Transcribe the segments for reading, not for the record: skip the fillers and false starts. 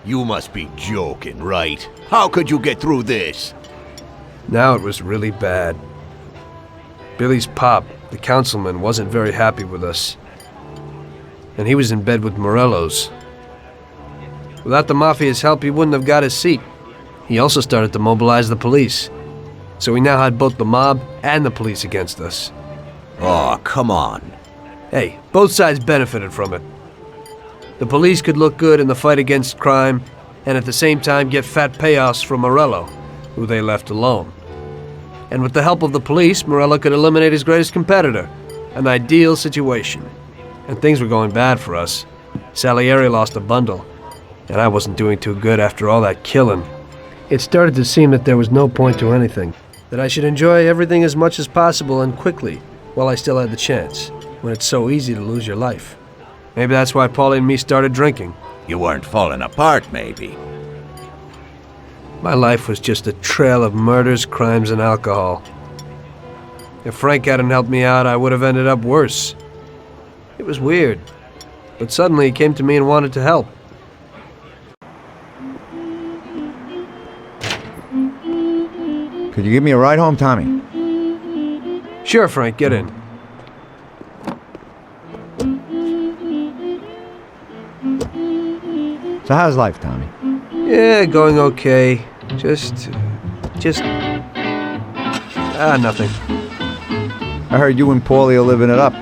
You must be joking, right? How could you get through this? Now it was really bad. Billy's pop, the councilman, wasn't very happy with us. And he was in bed with Morello's. Without the Mafia's help, he wouldn't have got his seat. He also started to mobilize the police. So we now had both the mob and the police against us. Oh, come on. Hey, both sides benefited from it. The police could look good in the fight against crime, and at the same time get fat payoffs from Morello, who they left alone. And with the help of the police, Morello could eliminate his greatest competitor. An ideal situation. And things were going bad for us. Salieri lost a bundle, and I wasn't doing too good after all that killing. It started to seem that there was no point to anything, that I should enjoy everything as much as possible and quickly, while I still had the chance, when it's so easy to lose your life. Maybe that's why Paulie and me started drinking. You weren't falling apart, maybe. My life was just a trail of murders, crimes, and alcohol. If Frank hadn't helped me out, I would have ended up worse. It was weird, but suddenly he came to me and wanted to help. Could you give me a ride home, Tommy? Sure, Frank, get in. So how's life, Tommy? Yeah, going okay. Nothing. I heard you and Paulie are living it up.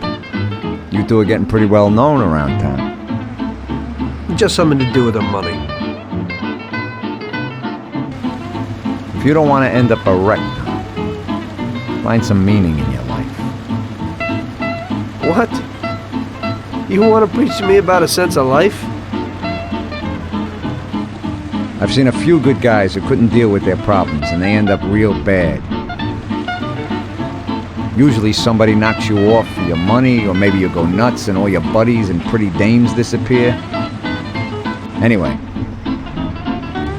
You two are getting pretty well known around town. Just something to do with the money. If you don't want to end up a wreck, find some meaning in your life. What? You want to preach to me about a sense of life? I've seen a few good guys who couldn't deal with their problems, and they end up real bad. Usually somebody knocks you off for your money, or maybe you go nuts and all your buddies and pretty dames disappear. Anyway,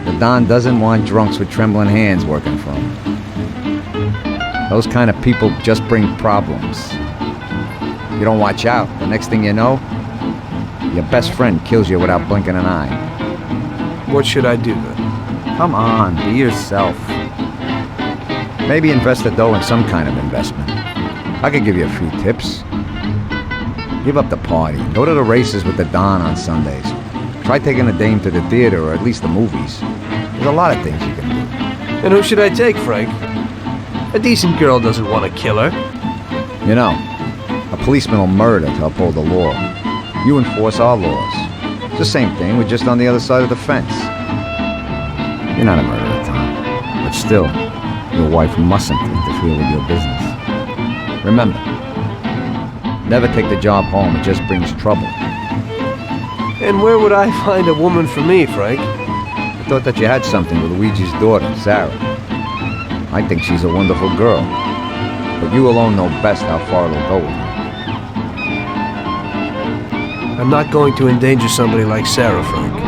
the Don doesn't want drunks with trembling hands working for him. Those kind of people just bring problems. If you don't watch out, the next thing you know, your best friend kills you without blinking an eye. What should I do then? Come on, be yourself. Maybe invest the dough in some kind of investment. I could give you a few tips. Give up the party. Go to the races with the Don on Sundays. Try taking a dame to the theater or at least the movies. There's a lot of things you can do. And who should I take, Frank? A decent girl doesn't want to kill her. You know, a policeman will murder to uphold the law. You enforce our laws. It's the same thing, we're just on the other side of the fence. You're not a murderer, Tom. But still, your wife mustn't interfere with your business. Remember, never take the job home, it just brings trouble. And where would I find a woman for me, Frank? I thought that you had something with Luigi's daughter, Sarah. I think she's a wonderful girl. But you alone know best how far it'll go with her. I'm not going to endanger somebody like Sarah, Frank.